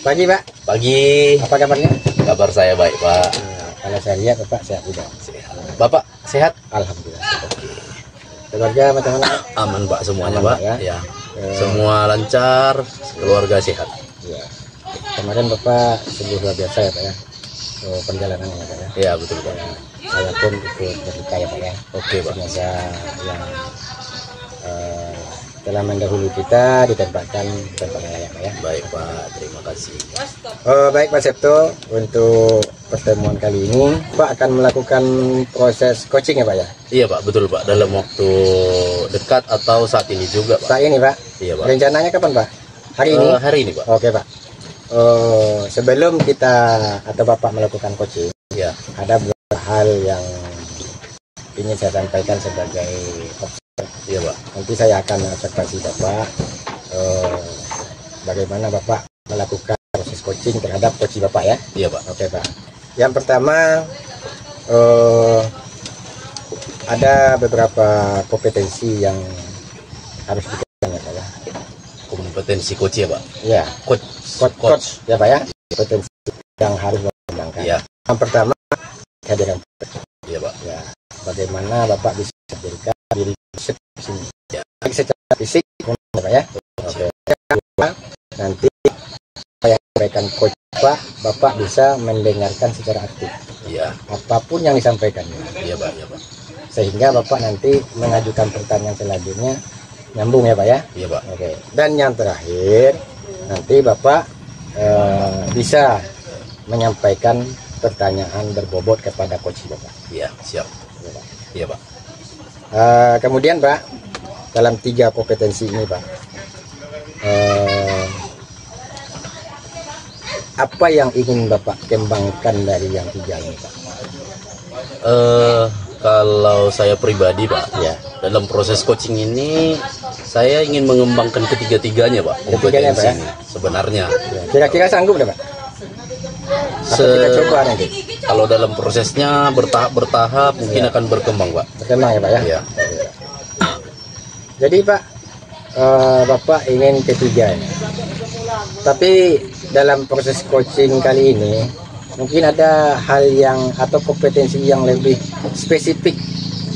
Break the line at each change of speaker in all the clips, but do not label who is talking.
Pagi Pak.
Pagi.
Apa kabarnya?
Kabar saya baik Pak.
Kalau saya lihat Bapak sehat juga.
Sehat. Bapak sehat?
Alhamdulillah. Keluarga bagaimana?
Aman Pak semuanya
Aman,
Pak.
Pak,
Ya. Semua lancar, keluarga sehat.
Ya. Kemarin Bapak sungguh luar biasa ya Pak ya. Perjalanannya ya Pak ya.
Ya betul Pak.
Saya pun ikut berduka ya Pak ya.
Oke Pak.
Semoga yang telah mendahului kita ditempatkan di tempat yang layak Pak ya.
Baik Pak, terima kasih.
Baik Pak Septo, untuk pertemuan kali ini Pak akan melakukan proses coaching ya Pak ya?
Iya Pak, betul Pak. Dalam waktu dekat atau saat ini juga Pak?
Saat ini Pak?
Iya Pak.
Rencananya kapan Pak? Hari ini?
Hari ini Pak.
Oke Pak. Sebelum kita atau Bapak melakukan coaching,
Ya.
ada beberapa hal yang ingin saya sampaikan sebagai opsi.
Iya Pak.
Nanti saya akan observasi Bapak bagaimana Bapak melakukan proses coaching terhadap coach Bapak ya.
Iya Pak.
Oke Pak. Yang pertama ada beberapa kompetensi yang harus dikembangkan ya Pak ya.
Kompetensi coach ya Pak.
Ya.
Coach.
Ya Pak ya. Kompetensi yang harus dikembangkan.
Ya.
Yang pertama kehadiran.
Iya Pak.
Ya. Bagaimana Bapak bisa mendirikan diri sini.
Ya.
Baik secara fisik ya Pak ya. Oke. Nanti saya sampaikan coach Bapak bisa mendengarkan secara aktif.
Iya.
Apapun yang disampaikan.
Iya Pak. Iya Pak.
Sehingga Bapak nanti mengajukan pertanyaan selanjutnya nyambung ya Pak ya.
Iya Pak.
Oke. Dan yang terakhir nanti Bapak bisa menyampaikan pertanyaan berbobot kepada coach Bapak.
Iya, siap. Iya Pak.
Kemudian Pak, dalam 3 kompetensi ini Pak, apa yang ingin Bapak kembangkan dari yang 3 ini Pak?
Kalau saya pribadi Pak,
Ya.
dalam proses coaching ini saya ingin mengembangkan ketiga-tiganya Pak.
Ketiga-tiganya, Pak, ya?
Sebenarnya.
Ya. Kira-kira sanggup nggak Pak? Atau kita coba nanti?
Kalau dalam prosesnya bertahap mungkin akan berkembang Pak.
Berkembang ya Pak ya?
Iya.
Jadi Pak, Bapak ingin ketiga ya. Tapi dalam proses coaching kali ini mungkin ada hal yang atau kompetensi yang lebih spesifik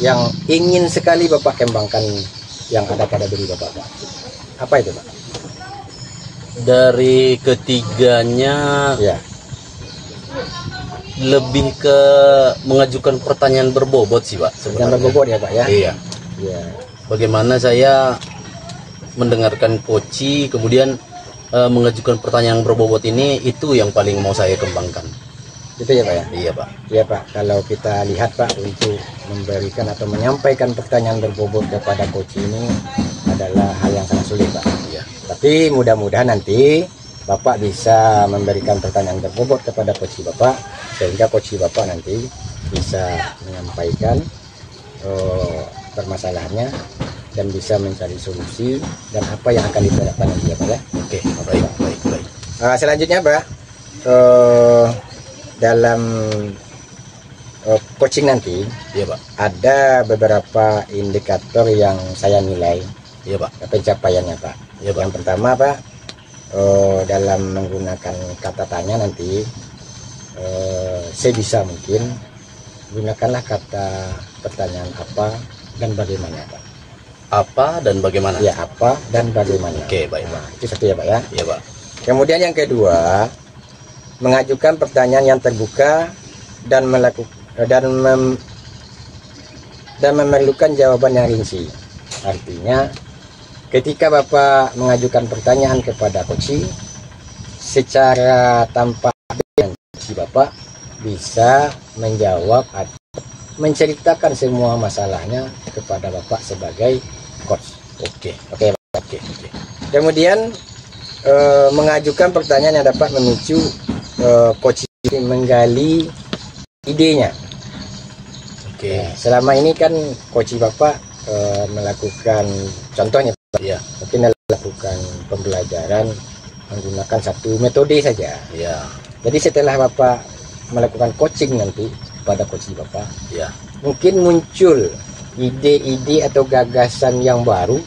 yang ingin sekali Bapak kembangkan yang ada pada diri Bapak. Apa itu Pak?
Dari ketiganya
Ya.
lebih ke mengajukan pertanyaan berbobot sih Pak.
Yang
Sebenarnya.
berbobot ya Pak ya?
Iya.
Iya.
Bagaimana saya mendengarkan coach kemudian mengajukan pertanyaan berbobot ini, itu yang paling mau saya kembangkan.
Itu ya Pak ya?
Iya Pak.
Iya Pak, kalau kita lihat Pak, untuk memberikan atau menyampaikan pertanyaan berbobot kepada coach ini adalah hal yang sangat sulit Pak.
Iya.
Tapi mudah-mudahan nanti Bapak bisa memberikan pertanyaan berbobot kepada coach Bapak, sehingga coach Bapak nanti bisa menyampaikan permasalahannya dan bisa mencari solusi dan apa yang akan diterapkan nanti ya Pak ya.
Oke, baik.
Selanjutnya Pak, dalam coaching nanti
Iya Pak.
ada beberapa indikator yang saya nilai
Iya Pak.
pencapaiannya Pak.
Iya Pak.
Yang pertama Pak, dalam menggunakan kata tanya nanti sebisa mungkin gunakanlah kata pertanyaan apa dan bagaimana Pak.
Apa dan bagaimana?
Ya, apa dan bagaimana.
Oke, baik Pak.
Itu satu ya Pak ya.
Iya Pak.
Kemudian yang kedua, mengajukan pertanyaan yang terbuka dan memerlukan jawaban yang rinci. Artinya ketika Bapak mengajukan pertanyaan kepada coach, secara tanpa coach Bapak bisa menjawab atau menceritakan semua masalahnya kepada Bapak sebagai coach.
Oke.
Oke. Kemudian mengajukan pertanyaan yang dapat memicu coach menggali idenya.
Oke.
Ya, selama ini kan coach Bapak melakukan, contohnya
Iya.
mungkin melakukan pembelajaran menggunakan satu metode saja.
Iya.
Jadi setelah Bapak melakukan coaching nanti kepada coach Bapak,
Iya.
mungkin muncul ide-ide atau gagasan yang baru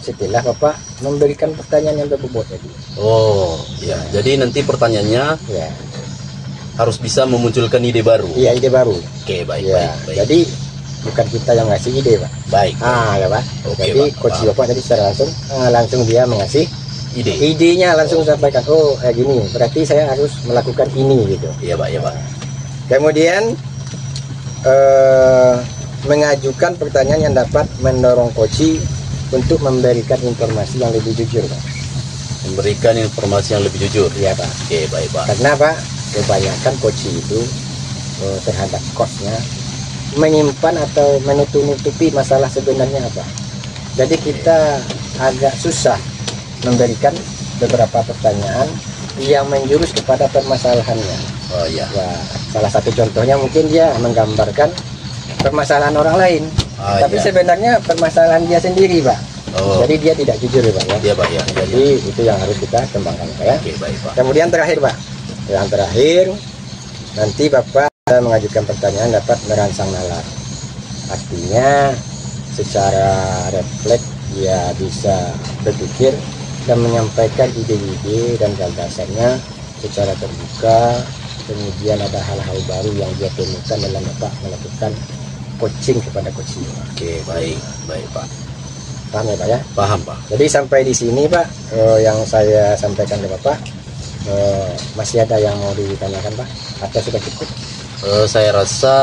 setelah Bapak memberikan pertanyaan yang berbobot tadi.
Oh, ya. Jadi nanti pertanyaannya
Ya,
harus bisa memunculkan ide baru.
iya ide baru.
Oke, baik,
Ya,
baik, baik.
jadi bukan kita yang ngasih ide, Pak.
Baik.
Ya Pak.
Oke,
Jadi
Pak,
coach
paham.
Bapak tadi secara langsung dia mengasih
Ide.
idenya, langsung sampaikan. Oh, kayak gini. Berarti saya harus melakukan ini gitu.
Iya, Pak, ya, Pak.
Kemudian mengajukan pertanyaan yang dapat mendorong coach untuk memberikan informasi yang lebih jujur, Pak.
Memberikan informasi yang lebih jujur.
Iya, Pak.
Oke, baik, Pak.
Karena Pak, kebanyakan coach itu terhadap coachnya menyimpan atau menutupi masalah sebenarnya apa. Jadi kita agak susah memberikan beberapa pertanyaan yang menjurus kepada permasalahannya.
Oh, iya.
Ya, salah satu contohnya mungkin dia menggambarkan permasalahan orang lain, tapi
iya.
sebenarnya permasalahan dia sendiri, Pak.
Oh.
Jadi dia tidak jujur, ya, Pak. Ya.
Iya, Pak, ya.
Jadi itu yang harus kita kembangkan, Pak, ya.
Oke, baik, Pak.
Kemudian terakhir, Pak. Yang terakhir, nanti Bapak mengajukan pertanyaan dapat merangsang nalar. Artinya secara refleks dia bisa berpikir dan menyampaikan ide-ide dan gagasannya secara terbuka. Kemudian ada hal-hal baru yang dia temukan dalam Bapak melakukan coaching kepada coaching.
Oke, baik, baik, Pak.
Paham ya, Pak, ya?
Paham, Pak.
Jadi sampai di sini, Pak, yang saya sampaikan ke Bapak. Masih ada yang mau ditanyakan, Pak? Atau sudah cukup?
Saya rasa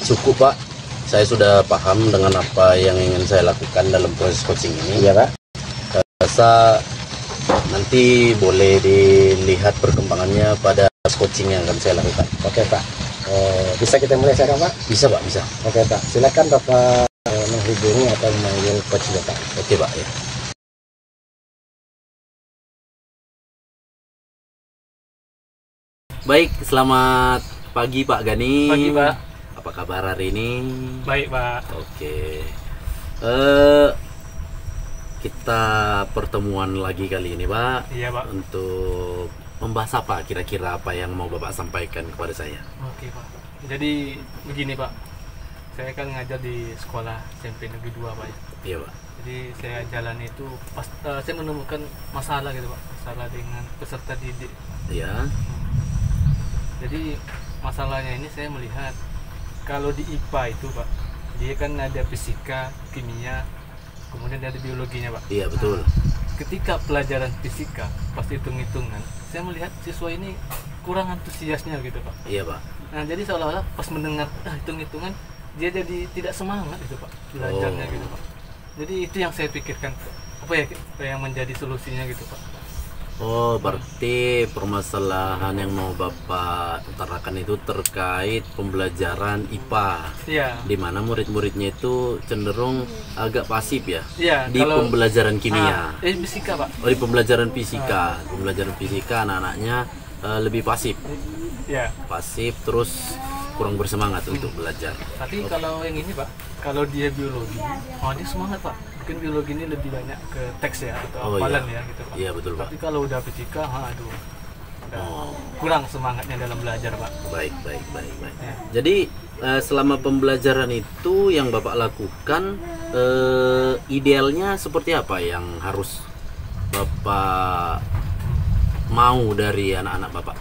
cukup, Pak. Saya sudah paham dengan apa yang ingin saya lakukan dalam proses coaching ini.
Iya, Pak.
Saya rasa nanti boleh dilihat perkembangannya pada coaching yang akan saya lakukan.
Oke, Pak. Bisa kita mulai sekarang, Pak?
Bisa, Pak, bisa.
Oke, Pak. Silakan Bapak menghubungi atau memanggil coach Bapak.
Oke, Pak, ya. Baik, selamat pagi Pak Gani.
Pagi, Pak.
Apa kabar hari ini?
Baik, Pak.
Oke. Kita pertemuan lagi kali ini, Pak.
Iya, Pak.
Untuk membahas apa kira-kira apa yang mau Bapak sampaikan kepada saya?
Oke, Pak. Jadi begini, Pak. Saya kan ngajar di sekolah SMP Negeri 2, Pak.
Iya, Pak.
Jadi saya jalan itu pas saya menemukan masalah gitu, Pak. Masalah dengan peserta didik.
Iya.
Jadi masalahnya ini saya melihat kalau di IPA itu, Pak, dia kan ada fisika, kimia, kemudian ada biologinya, Pak.
Iya, betul.
Nah, ketika pelajaran fisika pas hitung-hitungan, saya melihat siswa ini kurang antusiasnya gitu, Pak.
Iya, Pak.
Nah, jadi seolah-olah pas mendengar hitung-hitungan dia jadi tidak semangat gitu, Pak, belajarnya gitu, Pak. Jadi itu yang saya pikirkan, apa ya yang menjadi solusinya gitu, Pak.
Oh, berarti permasalahan yang mau Bapak utarakan itu terkait pembelajaran IPA.
Iya.
Di mana murid-muridnya itu cenderung agak pasif ya.
Iya,
Di
kalau
pembelajaran kimia.
fisika, Pak.
Oh, di pembelajaran fisika. Pembelajaran fisika anak-anaknya lebih pasif.
Iya.
Pasif terus kurang bersemangat untuk belajar.
Tapi kalau yang ini, Pak, kalau dia biologi, dia semangat, Pak. Mungkin biologi ini lebih banyak ke teks ya atau
Oh,
hafalan
iya.
ya gitu, Pak.
Iya, betul, Pak.
Tapi kalau udah fisika, aduh, udah
Oh,
kurang semangatnya dalam belajar, Pak.
baik, baik, baik, baik.
Ya.
Jadi selama pembelajaran itu yang Bapak lakukan idealnya seperti apa yang harus Bapak mau dari anak-anak Bapak?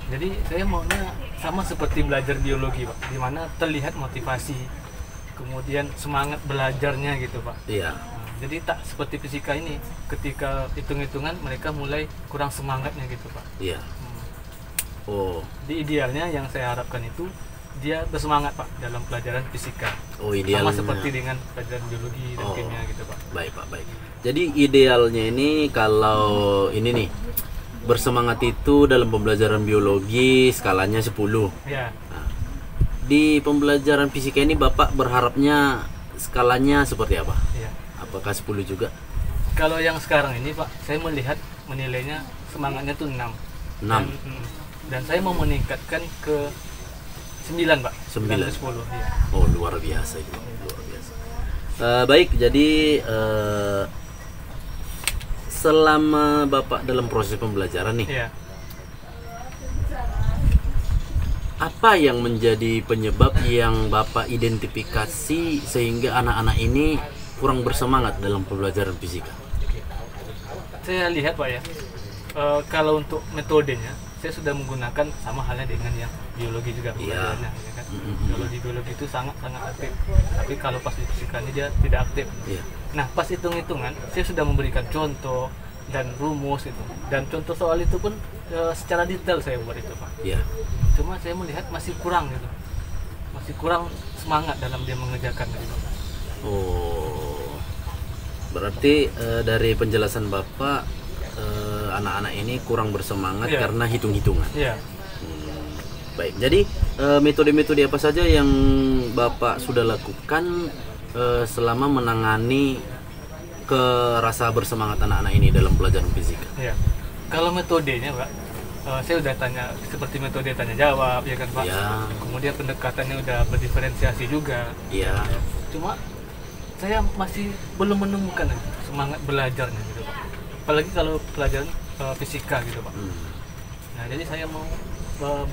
Jadi saya maunya sama seperti belajar biologi, Pak, di mana terlihat motivasi, kemudian semangat belajarnya gitu, Pak.
Iya.
Nah, jadi tak seperti fisika ini, ketika hitung-hitungan mereka mulai kurang semangatnya gitu, Pak.
Iya.
Hmm.
Oh,
Di idealnya yang saya harapkan itu dia bersemangat, Pak, dalam pelajaran fisika.
oh idealnya.
Sama seperti dengan pelajaran biologi dan
Oh.
kimia gitu, Pak.
Baik, Pak, baik. Jadi idealnya ini kalau ini nih bersemangat itu dalam pembelajaran biologi skalanya 10.
Ya,
Di pembelajaran fisika ini Bapak berharapnya skalanya seperti apa?
ya.
Apakah 10 juga?
Kalau yang sekarang ini, Pak, saya melihat menilainya semangatnya tuh 6.
6.
Dan saya mau meningkatkan ke 9, Pak.
9.
ke 10. Iya.
Oh, luar biasa itu, luar biasa. Baik, jadi selama Bapak dalam proses pembelajaran nih,
Iya.
apa yang menjadi penyebab yang Bapak identifikasi sehingga anak-anak ini kurang bersemangat dalam pembelajaran fisika?
Saya lihat Pak ya, kalau untuk metodenya saya sudah menggunakan sama halnya dengan yang biologi juga pembelajarannya, ya kan? Kalau di biologi itu sangat aktif, tapi kalau pas di fisika ini dia tidak aktif.
Iya.
Nah pas hitung-hitungan saya sudah memberikan contoh dan rumus itu, dan contoh soal itu pun secara detail saya buat itu Pak.
Iya.
Cuma saya melihat masih kurang gitu, masih kurang semangat dalam dia mengerjakan gitu.
Oh, berarti dari penjelasan Bapak, anak-anak ini kurang bersemangat karena hitung-hitungan.
Iya.
Baik, jadi metode-metode apa saja yang Bapak sudah lakukan selama menangani ke rasa bersemangat anak-anak ini dalam pelajaran fisika?
Iya. Kalau metodenya Pak, saya udah tanya seperti metode tanya jawab ya kan Pak.
Ya.
Kemudian pendekatannya udah berdiferensiasi juga.
Iya.
Cuma saya masih belum menemukan semangat belajarnya gitu Pak. Apalagi kalau pelajaran fisika gitu Pak. Nah jadi saya mau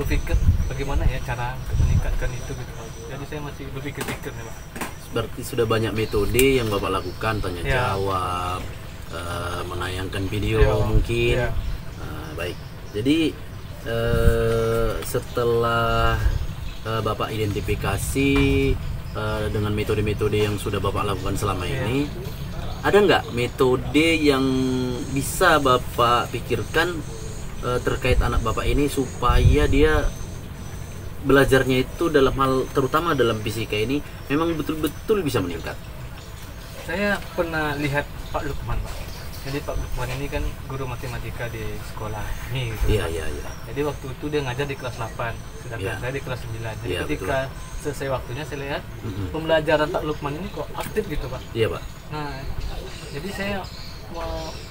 berpikir bagaimana ya cara meningkatkan itu gitu Pak. Jadi saya masih berpikir-pikir nih Pak.
Berarti sudah banyak metode yang Bapak lakukan, tanya jawab, menayangkan video mungkin.
Ya.
Baik. Jadi setelah Bapak identifikasi dengan metode-metode yang sudah Bapak lakukan selama ini, ada nggak metode yang bisa Bapak pikirkan terkait anak Bapak ini supaya dia belajarnya itu dalam hal, terutama dalam fisika ini, memang betul-betul bisa meningkat?
Saya pernah lihat Pak Lukman Pak. Jadi Pak Lukman ini kan guru matematika di sekolah ini gitu.
Iya.
Jadi waktu itu dia ngajar di kelas 8, sedangkan saya di kelas 9. Jadi ketika selesai waktunya saya lihat pembelajaran Pak Lukman ini kok aktif gitu Pak.
Iya Pak.
Nah, jadi saya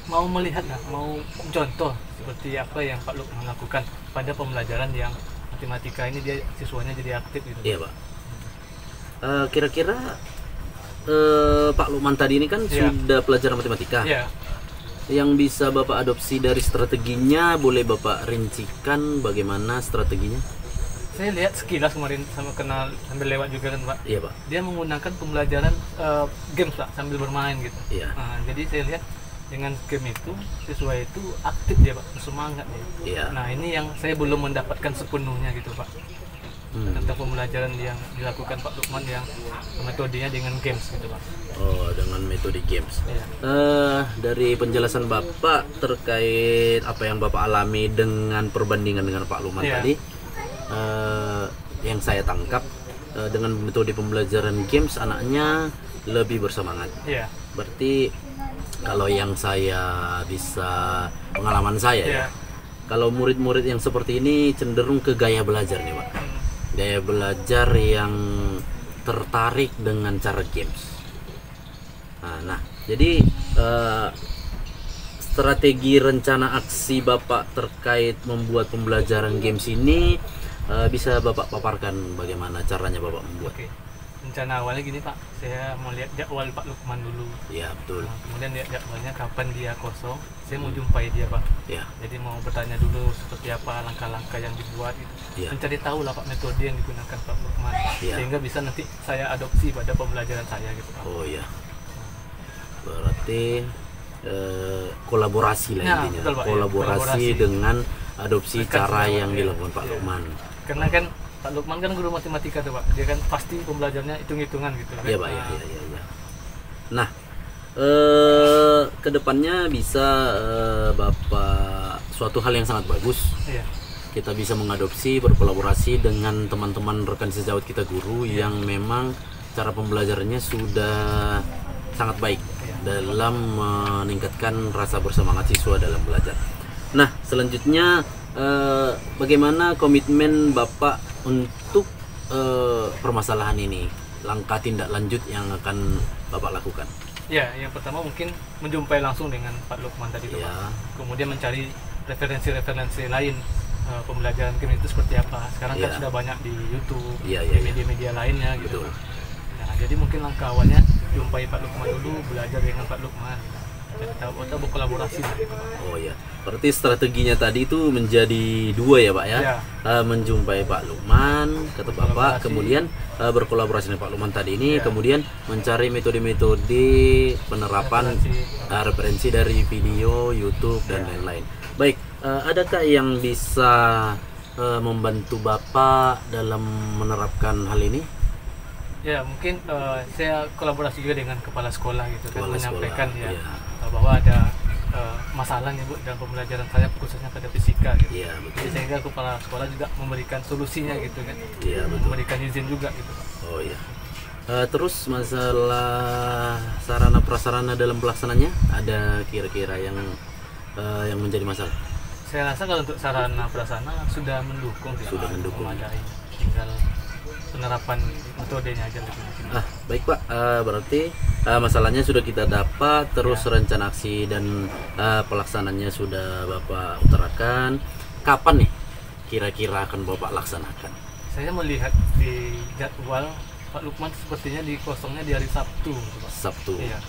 mau melihat mau contoh seperti apa yang Pak Lukman lakukan pada pembelajaran yang matematika ini, dia siswanya jadi aktif gitu.
Iya Pak. Kira-kira Pak Lukman tadi ini kan sudah pelajaran matematika.
Iya.
Yang bisa Bapak adopsi dari strateginya, boleh Bapak rincikan bagaimana strateginya?
Saya lihat sekilas kemarin sama kenal sambil lewat juga kan Pak.
Iya Pak.
Dia menggunakan pembelajaran games Pak, sambil bermain gitu.
Iya.
Nah, jadi saya lihat dengan game itu siswa itu aktif dia Pak, semangat dia.
Iya.
Nah ini yang saya belum mendapatkan sepenuhnya gitu Pak. Tentang pembelajaran yang dilakukan Pak Lukman yang metodenya dengan games gitu Pak.
Oh, dengan metode games.
Iya.
Dari penjelasan Bapak terkait apa yang Bapak alami dengan perbandingan dengan Pak Lukman tadi, yang saya tangkap dengan metode pembelajaran games anaknya lebih bersemangat.
Iya.
Berarti kalau yang saya bisa, pengalaman saya ya, kalau murid-murid yang seperti ini cenderung ke gaya belajar nih Pak. Gaya belajar yang tertarik dengan cara games. Nah, jadi strategi rencana aksi Bapak terkait membuat pembelajaran games ini bisa Bapak paparkan bagaimana caranya Bapak membuat?
Oke. Rencana awalnya gini Pak, saya mau lihat jadwal Pak Lukman dulu.
Ya betul.
Nah, kemudian lihat jadwalnya kapan dia kosong, saya mau jumpai dia Pak.
Ya.
Jadi mau bertanya dulu seperti apa langkah-langkah yang dibuat gitu.
Ya.
Mencari tahu lah Pak metode yang digunakan Pak Lukman,
Ya.
sehingga bisa nanti saya adopsi pada pembelajaran saya gitu Pak.
Oh ya. Berarti kolaborasi lah
Nah,
intinya.
betul, Pak, ya.
Kolaborasi
Kolaborasi.
dengan adopsi
Dekat
cara
sama,
yang
ya.
dilakukan Pak Lukman.
Karena kan Pak Lukman kan guru matematika tuh Pak, dia kan pasti pembelajarannya hitung-hitungan gitu kan.
Iya Pak, ya. Nah, kedepannya bisa Bapak, suatu hal yang sangat bagus.
Iya.
Kita bisa mengadopsi, berkolaborasi dengan teman-teman rekan sejawat kita guru yang memang cara pembelajarannya sudah sangat baik dalam meningkatkan rasa bersemangat siswa dalam belajar. Nah, selanjutnya bagaimana komitmen Bapak untuk permasalahan ini? Langkah tindak lanjut yang akan Bapak lakukan?
Ya, yang pertama mungkin menjumpai langsung dengan Pak Lukman tadi itu
Ya.
Pak. Kemudian mencari referensi-referensi lain pembelajaran game itu seperti apa. Sekarang kan
Ya.
sudah banyak di YouTube,
Ya,
di media-media lainnya gitu.
Betul.
Nah, jadi mungkin langkah awalnya jumpai Pak Lukman dulu, belajar dengan Pak Lukman. atau berkolaborasi lah gitu Pak.
Oh ya, berarti strateginya tadi itu menjadi dua ya Pak ya?
Ya.
Menjumpai Pak Lukman, kata Bapak,
Kolaborasi.
kemudian berkolaborasi dengan Pak Lukman tadi ini,
Ya.
kemudian mencari metode-metode penerapan referensi dari video, YouTube dan lain-lain. Baik, adakah yang bisa membantu Bapak dalam menerapkan hal ini?
Ya mungkin saya kolaborasi juga dengan kepala sekolah gitu kan,
Kepala
menyampaikan
sekolah,
ya,
iya.
bahwa ada masalah nih Bu dalam pembelajaran saya khususnya pada fisika gitu.
Iya betul.
Jadi sehingga kepala sekolah juga memberikan solusinya gitu kan,
Iya betul.
memberikan izin juga gitu Pak.
Oh iya. Terus masalah sarana prasarana dalam pelaksananya ada kira-kira yang menjadi masalah?
Saya rasa kalau untuk sarana prasarana sudah mendukung sih,
Sudah
Pak,
mendukung.
memadai. Tinggal penerapan metodenya aja lebih mungkin.
Baik Pak, berarti masalahnya sudah kita dapat, terus rencana aksi dan pelaksananya sudah Bapak utarakan. Kapan nih kira-kira akan Bapak laksanakan?
Saya melihat di jadwal Pak Lukman sepertinya di kosongnya di hari Sabtu gitu, Pak.
Sabtu.
Iya.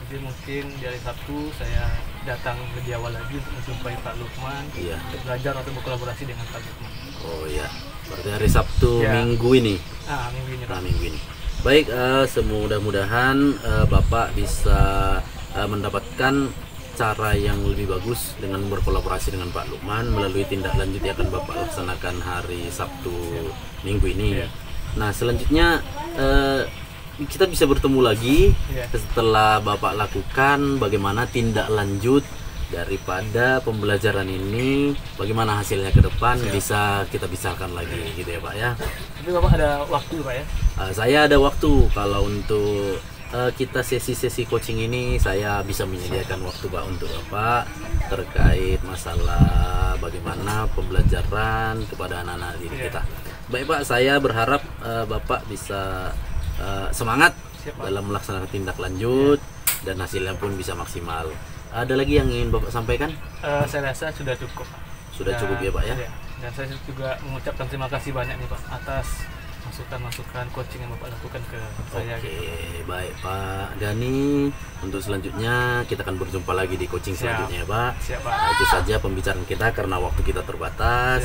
Jadi mungkin di hari Sabtu saya datang lebih awal lagi untuk menjumpai Pak Lukman,
Iya.
untuk belajar atau berkolaborasi dengan Pak Lukman.
Oh iya, berarti hari Sabtu
Ya.
minggu ini.
Minggu ini Pak.
Minggu ini. Baik, semudah-mudahan Bapak bisa mendapatkan cara yang lebih bagus dengan berkolaborasi dengan Pak Lukman melalui tindak lanjut yang akan Bapak laksanakan hari Sabtu minggu ini.
Ya.
Nah, selanjutnya kita bisa bertemu lagi
Ya.
setelah Bapak lakukan bagaimana tindak lanjut daripada pembelajaran ini, bagaimana hasilnya ke depan bisa kita bicarakan lagi gitu ya Pak ya.
Tapi Bapak ada waktu Pak ya?
Saya ada waktu kalau untuk kita sesi-sesi coaching ini, saya bisa menyediakan waktu Pak untuk Bapak terkait masalah bagaimana pembelajaran kepada anak-anak didik
Iya.
kita. Baik Pak, saya berharap Bapak bisa semangat
Siap, Pak.
dalam melaksanakan tindak lanjut dan hasilnya pun bisa maksimal. Ada lagi yang ingin Bapak sampaikan?
Saya rasa sudah cukup Pak.
Sudah cukup ya Pak ya?
Dan saya juga mengucapkan terima kasih banyak nih Pak atas masukan-masukan coaching yang Bapak lakukan ke saya
Oke,
gitu.
baik Pak Gani. Untuk selanjutnya kita akan berjumpa lagi di coaching
Siap.
selanjutnya ya Pak.
Siap Pak.
Nah, itu saja pembicaraan kita karena waktu kita terbatas.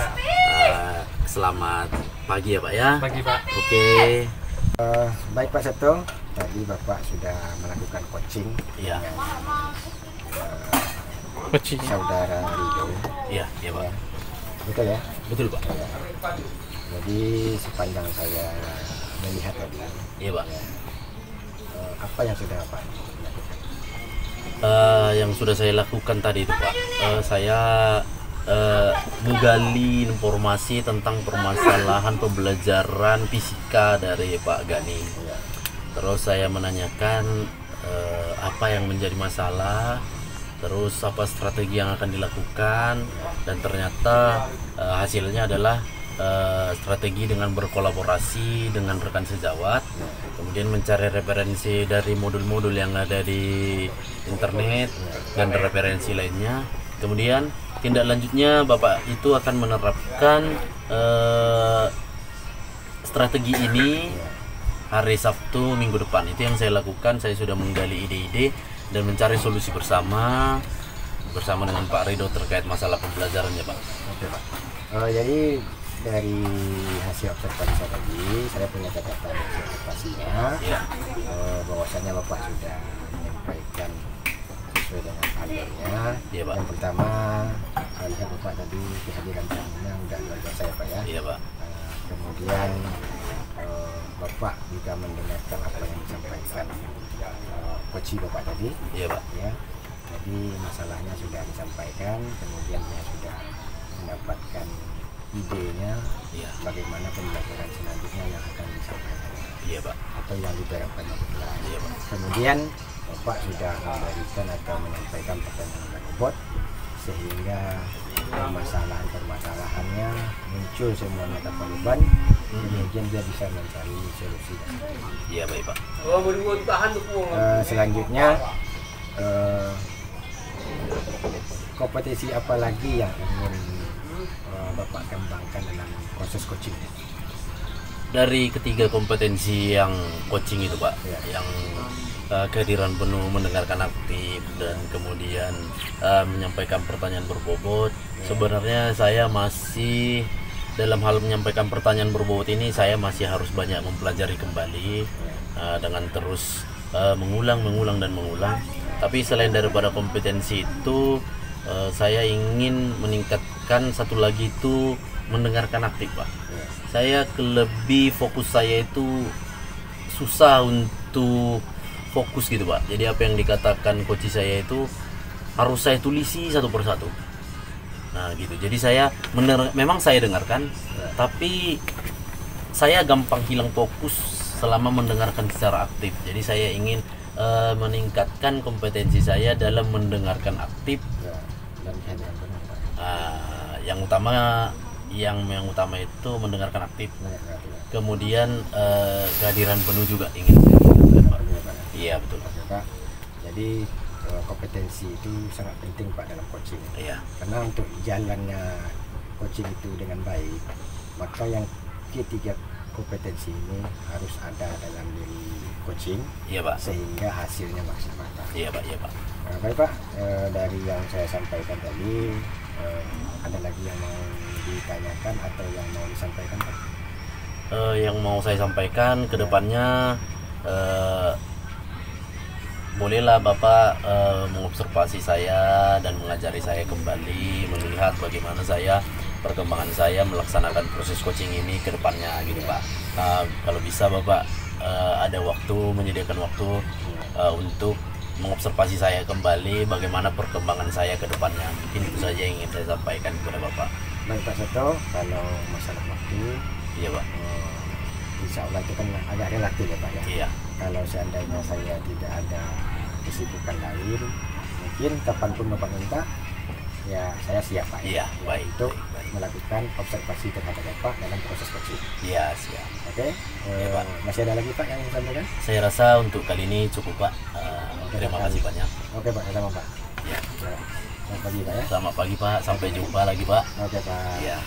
Selamat pagi ya Pak ya.
Pagi Pak.
Oke.
Baik Pak Seto, tadi Bapak sudah melakukan coaching
Iya.
dengan
Coaching.
saudara Rido.
Iya, iya Pak.
Betul ya?
Betul Pak.
Jadi sepanjang saya melihat tadi,
Iya Pak.
apa yang sudah Bapak lakukan?
Yang sudah saya lakukan tadi itu Pak, saya menggali informasi tentang permasalahan pembelajaran fisika dari Pak Gani. Terus saya menanyakan apa yang menjadi masalah, terus apa strategi yang akan dilakukan, dan ternyata hasilnya adalah strategi dengan berkolaborasi dengan rekan sejawat, kemudian mencari referensi dari modul-modul yang ada di internet dan referensi lainnya. Kemudian tindak lanjutnya Bapak itu akan menerapkan strategi ini hari Sabtu minggu depan. Itu yang saya lakukan. Saya sudah menggali ide-ide dan mencari solusi bersama dengan Pak Rido terkait masalah pembelajaran ya Pak.
Oke Pak. Jadi dari hasil observasi saya tadi, saya punya catatan observasinya
Ya.
bahwasanya Bapak sudah menyampaikan sesuai dengan alurnya.
Iya, Pak.
Yang pertama, saya lihat Bapak tadi kehadiran tamunya udah luar biasa ya Pak ya.
Iya Pak.
Kemudian Bapak juga mendengarkan apa yang disampaikan coach Bapak tadi.
Iya Pak.
Ya, jadi masalahnya sudah disampaikan, kemudian saya sudah mendapatkan idenya
Iya.
bagaimana pembelajaran selanjutnya yang akan disampaikan
Iya Pak.
atau yang diterapkan oleh kelas.
Iya Pak.
Kemudian Bapak sudah memberikan atau menyampaikan pertanyaan robot sehingga permasalahannya muncul semuanya tanpa beban, kemudian dia bisa mencari solusi.
Iya baik Pak.
Selanjutnya kompetisi apa lagi yang ingin Bapak kembangkan dalam proses coaching?
dari ketiga kompetensi yang coaching itu Pak, yang kehadiran penuh, mendengarkan aktif, dan kemudian menyampaikan pertanyaan berbobot. Sebenarnya saya masih dalam hal menyampaikan pertanyaan berbobot ini, saya masih harus banyak mempelajari kembali dengan terus mengulang dan mengulang. Tapi selain daripada kompetensi itu, saya ingin meningkatkan satu lagi itu mendengarkan aktif Pak. Saya lebih fokus saya itu susah untuk fokus gitu Pak. Jadi apa yang dikatakan coach saya itu harus saya tulisi satu persatu. Nah gitu. Jadi saya memang saya dengarkan, tapi saya gampang hilang fokus selama mendengarkan secara aktif. Jadi saya ingin meningkatkan kompetensi saya dalam mendengarkan aktif. Yang utama itu mendengarkan aktif. Kemudian kehadiran penuh juga ingin saya tingkatkan, Pak. Iya betul.
Pak. Jadi kompetensi itu sangat penting Pak dalam coaching.
Iya.
Karena untuk jalannya coaching itu dengan baik, maka yang ketiga kompetensi ini harus ada dalam diri coaching.
Iya Pak.
Sehingga hasilnya maksimal.
Iya Pak. Iya Pak.
Baik Pak, dari yang saya sampaikan tadi, ada lagi yang mau ditanyakan atau yang mau disampaikan Pak?
Yang mau saya sampaikan ke depannya, bolehlah Bapak mengobservasi saya dan mengajari saya kembali, melihat bagaimana perkembangan saya melaksanakan proses coaching ini ke depannya gitu Pak. Kalau bisa Bapak ada waktu, menyediakan waktu untuk mengobservasi saya kembali, bagaimana perkembangan saya ke depannya. Mungkin itu saja yang ingin saya sampaikan kepada Bapak.
Baik Pak Seto, kalau masalah waktu,
Iya Pak.
insya Allah itu kan agak relatif ya Pak ya.
Iya.
Kalau seandainya saya tidak ada kesibukan lain, mungkin kapanpun Bapak minta, ya saya siap Pak.
Iya, baik.
Untuk
baik.
melakukan observasi terhadap Bapak dalam proses coaching.
Iya, siap.
Oke,
Iya, Pak.
masih ada lagi Pak yang ingin disampaikan?
Saya rasa untuk kali ini cukup Pak. Terima kasih banyak.
Oke Pak, sama Pak.
Ya.
Ya. Selamat pagi Pak ya.
Selamat pagi Pak. Sampai jumpa lagi Pak.
Oke Pak.
Ya.